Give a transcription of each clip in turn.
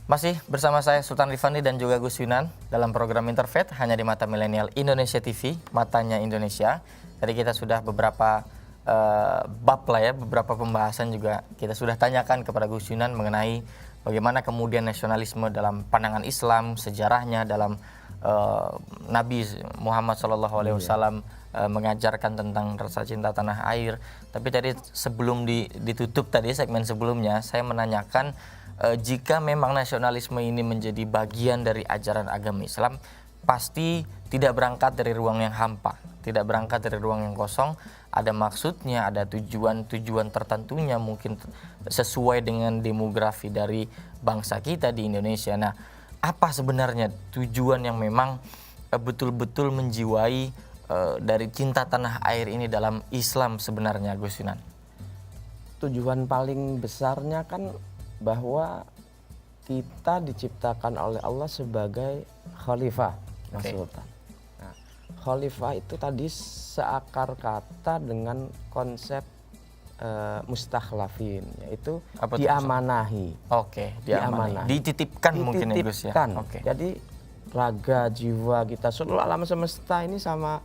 Masih bersama saya Sultan Rifandi dan juga Gus Yunan dalam program Interfaith hanya di Mata Milenial Indonesia TV, Matanya Indonesia. Tadi kita sudah beberapa bab lah ya, beberapa pembahasan juga kita sudah tanyakan kepada Gus Yunan mengenai bagaimana kemudian nasionalisme dalam pandangan Islam, sejarahnya dalam Nabi Muhammad SAW mengajarkan tentang rasa cinta tanah air. Tapi tadi sebelum ditutup tadi segmen sebelumnya saya menanyakan jika memang nasionalisme ini menjadi bagian dari ajaran agama Islam, pasti tidak berangkat dari ruang yang hampa, tidak berangkat dari ruang yang kosong, ada maksudnya, ada tujuan tertentunya, mungkin sesuai dengan demografi dari bangsa kita di Indonesia. Nah, apa sebenarnya tujuan yang memang betul-betul menjiwai dari cinta tanah air ini dalam Islam sebenarnya, Gus Yunan? Tujuan paling besarnya kan bahwa kita diciptakan oleh Allah sebagai khalifah, Mas Sultan. Nah, khalifah itu tadi seakar kata dengan konsep mustakhlafin, yaitu diamanahi. Diamanahi. Dititipkan mungkin ya Gus ya. Jadi raga jiwa kita seluruh alam semesta ini sama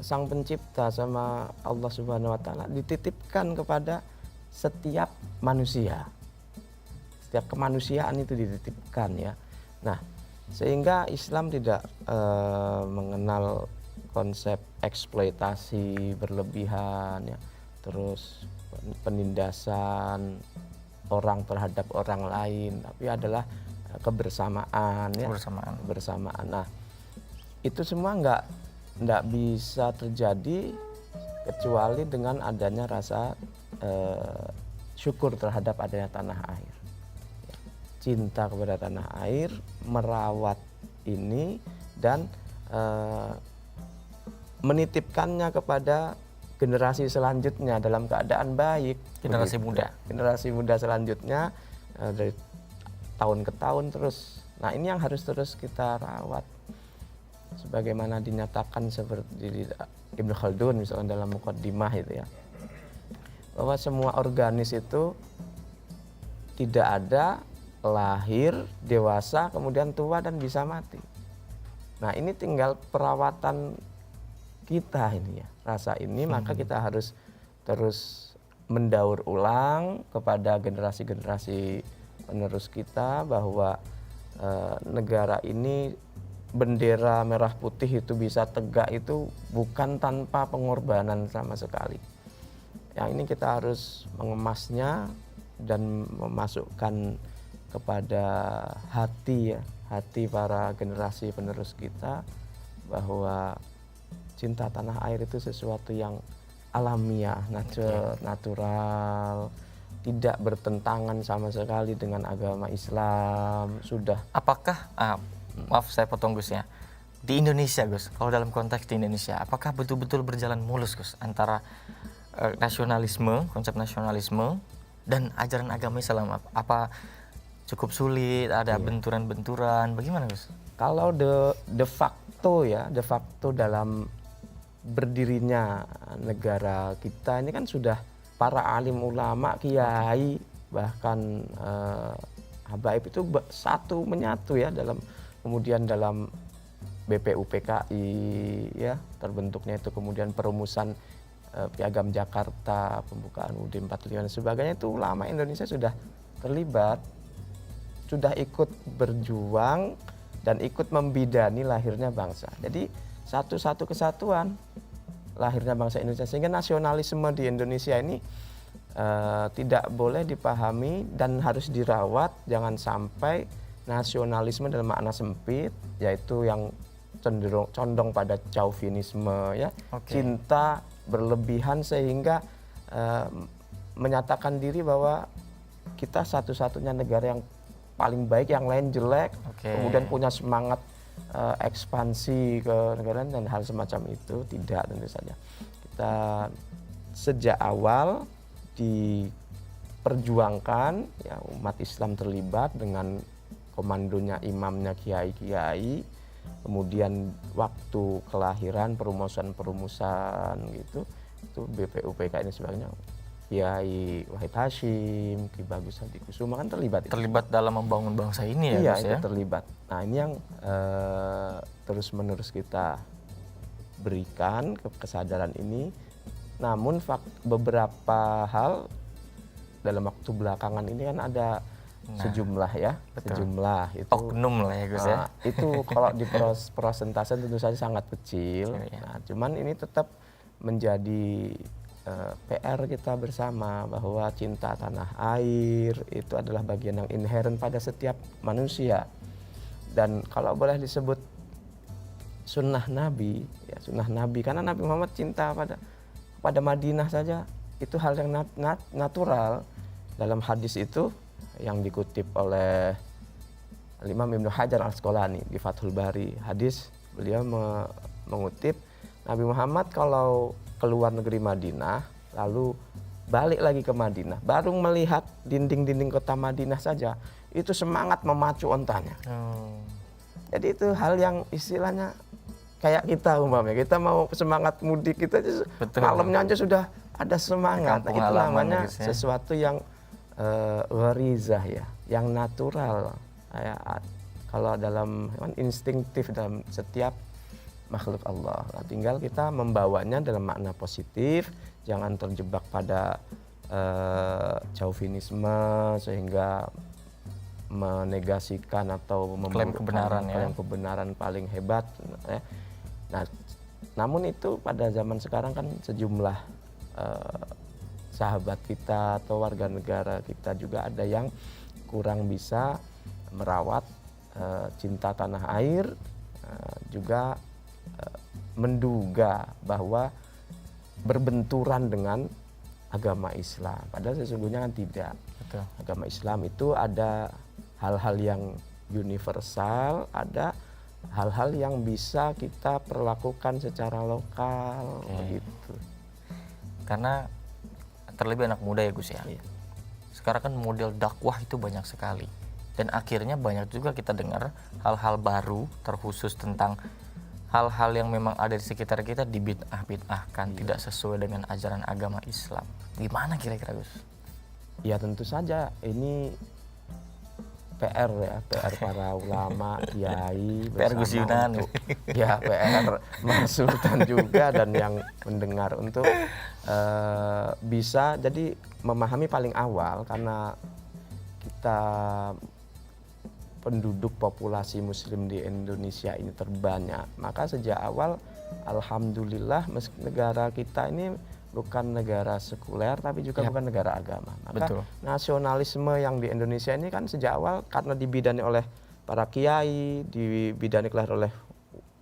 Sang Pencipta, sama Allah Subhanahu wa taala dititipkan kepada setiap manusia. Setiap kemanusiaan itu dititipkan ya. Nah, sehingga Islam tidak mengenal konsep eksploitasi berlebihan ya, terus penindasan orang terhadap orang lain, tapi adalah kebersamaan ya. Kebersamaan. Nah, itu semua nggak bisa terjadi kecuali dengan adanya rasa syukur terhadap adanya tanah air. Cinta kepada tanah air, merawat ini dan menitipkannya kepada generasi selanjutnya dalam keadaan baik. Generasi muda selanjutnya dari tahun ke tahun terus. Nah, ini yang harus terus kita rawat. Sebagaimana dinyatakan seperti Ibnu Khaldun misalnya dalam Muqaddimah itu ya, bahwa semua organisme itu tidak ada lahir, dewasa, kemudian tua dan bisa mati. Nah, ini tinggal perawatan kita ini ya, rasa ini, maka kita harus terus mendaur ulang kepada generasi-generasi penerus kita bahwa negara ini, bendera merah putih itu bisa tegak itu bukan tanpa pengorbanan sama sekali. Yang ini kita harus mengemasnya dan memasukkan kepada hati para generasi penerus kita bahwa cinta tanah air itu sesuatu yang alamiah, natural, tidak bertentangan sama sekali dengan agama Islam. Sudah. Apakah maaf saya potong Gus ya, di Indonesia Gus, kalau dalam konteks di Indonesia, apakah betul-betul berjalan mulus Gus antara nasionalisme, konsep nasionalisme dan ajaran agama Islam? Apa cukup sulit, ada benturan-benturan, bagaimana Gus? Kalau de facto dalam berdirinya negara kita ini kan sudah para alim ulama, kiai, bahkan habaib itu satu menyatu ya, kemudian dalam BPUPKI ya, terbentuknya itu, kemudian perumusan Piagam Jakarta, pembukaan UUD 45 dan sebagainya, itu ulama Indonesia sudah terlibat, sudah ikut berjuang dan ikut membidani lahirnya bangsa. Jadi satu kesatuan lahirnya bangsa Indonesia, sehingga nasionalisme di Indonesia ini tidak boleh dipahami dan harus dirawat. Jangan sampai nasionalisme dalam makna sempit, yaitu yang condong pada chauvinisme ya, cinta berlebihan sehingga menyatakan diri bahwa kita satu-satunya negara yang paling baik, yang lain jelek, kemudian punya semangat ekspansi ke negara dan hal semacam itu. Tidak, tentu saja kita sejak awal diperjuangkan ya, umat Islam terlibat dengan komandonya, imamnya, kiai-kiai, kemudian waktu kelahiran, perumusan gitu, itu BPUPK ini sebagainya Kiai Wahid Hashim, Ki Bagus Hadikusuma kan terlibat. Terlibat dalam membangun bangsa ini ya, iya, Gus itu ya. terlibat. Nah ini yang terus-menerus kita berikan kesadaran ini. Namun beberapa hal dalam waktu belakangan ini kan ada sejumlah ya, sejumlah itu oknum lah ya Gus ya. Itu kalau di persentase tentu saja sangat kecil. Nah, cuman ini tetap menjadi PR kita bersama bahwa cinta tanah air itu adalah bagian yang inherent pada setiap manusia. Dan kalau boleh disebut sunnah Nabi, ya sunnah Nabi, karena Nabi Muhammad cinta pada Madinah saja itu hal yang natural. Dalam hadis itu yang dikutip oleh Imam Ibnu Hajar Al-Asqalani di Fathul Bari, hadis beliau mengutip Nabi Muhammad kalau keluar negeri Madinah lalu balik lagi ke Madinah, baru melihat dinding-dinding kota Madinah saja itu semangat memacu ontanya. Jadi itu hal yang istilahnya kayak kita umpamanya kita mau semangat mudik kita aja malamnya aja sudah ada semangat. Nah, itu namanya sesuatu yang gharizah ya, yang natural. Kalau dalam instinktif dalam setiap makhluk Allah. Nah, tinggal kita membawanya dalam makna positif, jangan terjebak pada chauvinisme sehingga menegasikan atau klaim kebenaran paling hebat. Nah, namun itu pada zaman sekarang kan sejumlah sahabat kita atau warga negara kita juga ada yang kurang bisa merawat cinta tanah air, juga menduga bahwa berbenturan dengan agama Islam. Padahal sesungguhnya kan tidak. Betul. Agama Islam itu ada hal-hal yang universal, ada hal-hal yang bisa kita perlakukan secara lokal, begitu. Karena terlebih anak muda ya Gus ya. Iya. Sekarang kan model dakwah itu banyak sekali. Dan akhirnya banyak juga kita dengar hal-hal baru terkhusus tentang hal-hal yang memang ada di sekitar kita dibid'ah-bid'ahkan, tidak sesuai dengan ajaran agama Islam. Gimana kira-kira Gus? Ya tentu saja ini PR ya, PR para ulama, kiai, PR Gus Yunan. Ya PR Mas Sultan juga dan yang mendengar untuk bisa jadi memahami paling awal, karena kita penduduk populasi muslim di Indonesia ini terbanyak, maka sejak awal alhamdulillah negara kita ini bukan negara sekuler tapi juga bukan negara agama. Maka nasionalisme yang di Indonesia ini kan sejak awal karena dibidani oleh para kiai, dibidani oleh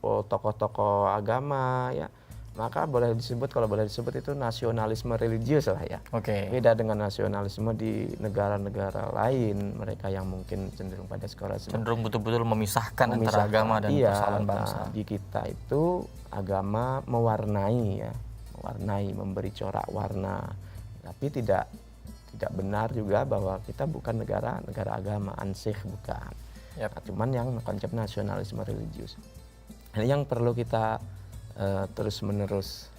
tokoh-tokoh agama ya. Maka kalau boleh disebut itu nasionalisme religius lah ya. Beda dengan nasionalisme di negara-negara lain, mereka yang mungkin cenderung pada sekularisme. Cenderung betul-betul memisahkan antara agama dan persoalan bangsa. Di kita itu agama mewarnai ya, memberi corak warna. Tapi tidak benar juga bahwa kita bukan negara agama, ansih bukan. Nah, cuman yang konsep nasionalisme religius. Ini yang perlu kita terus-menerus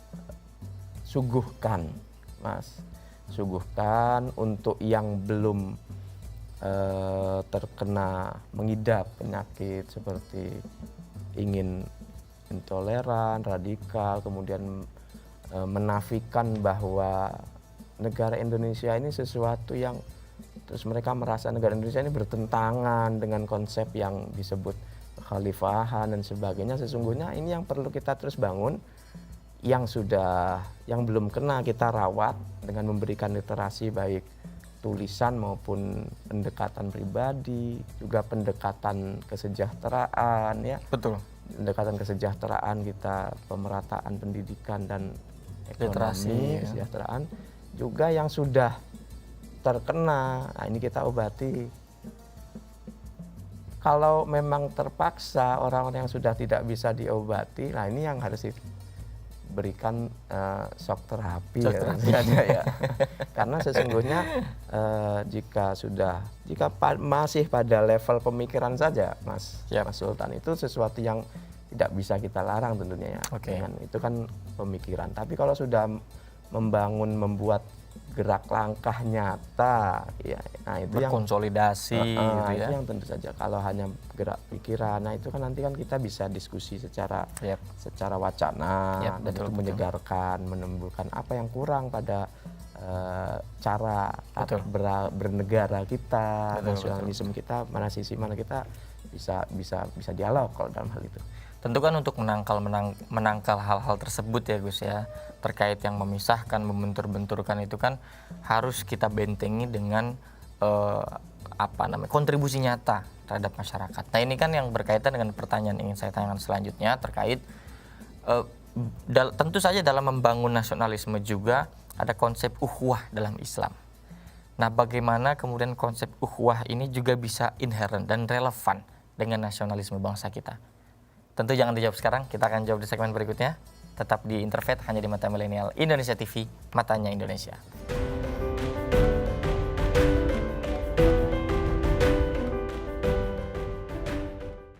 suguhkan, Mas. Suguhkan untuk yang belum terkena mengidap penyakit seperti ingin intoleran, radikal, kemudian menafikan bahwa negara Indonesia ini sesuatu yang terus mereka merasa negara Indonesia ini bertentangan dengan konsep yang disebut khalifahan dan sebagainya. Sesungguhnya ini yang perlu kita terus bangun, yang belum kena kita rawat dengan memberikan literasi baik tulisan maupun pendekatan pribadi, juga pendekatan kesejahteraan ya. Betul. Pendekatan kesejahteraan kita, pemerataan pendidikan dan ekonomi, kesejahteraan juga yang sudah terkena. Nah, ini kita obati. Kalau memang terpaksa orang-orang yang sudah tidak bisa diobati, nah ini yang harus diberikan shock terapi ya. Karena sesungguhnya jika masih pada level pemikiran saja, Mas Sultan, itu sesuatu yang tidak bisa kita larang tentunya ya. Itu kan pemikiran. Tapi kalau sudah membuat gerak langkah nyata, ya. Nah itu berkonsolidasi gitu ya. itu yang tentu saja. Kalau hanya gerak pikiran, nah itu kan nanti kan kita bisa diskusi secara secara wacana, dan itu menyegarkan, menumbuhkan apa yang kurang pada cara bernegara kita, nasionalisme kita, mana sisi mana kita bisa dialog kalau dalam hal itu. Tentu kan untuk menangkal hal-hal tersebut ya Gus ya, terkait yang memisahkan, membentur-benturkan itu kan harus kita bentengi dengan kontribusi nyata terhadap masyarakat. Nah ini kan yang berkaitan dengan pertanyaan yang ingin saya tanyakan selanjutnya terkait tentu saja dalam membangun nasionalisme juga ada konsep ukhuwah dalam Islam. Nah bagaimana kemudian konsep ukhuwah ini juga bisa inherent dan relevan dengan nasionalisme bangsa kita? Tentu jangan dijawab sekarang, kita akan jawab di segmen berikutnya. Tetap di Interfaith hanya di Mata Milenial Indonesia TV, matanya Indonesia.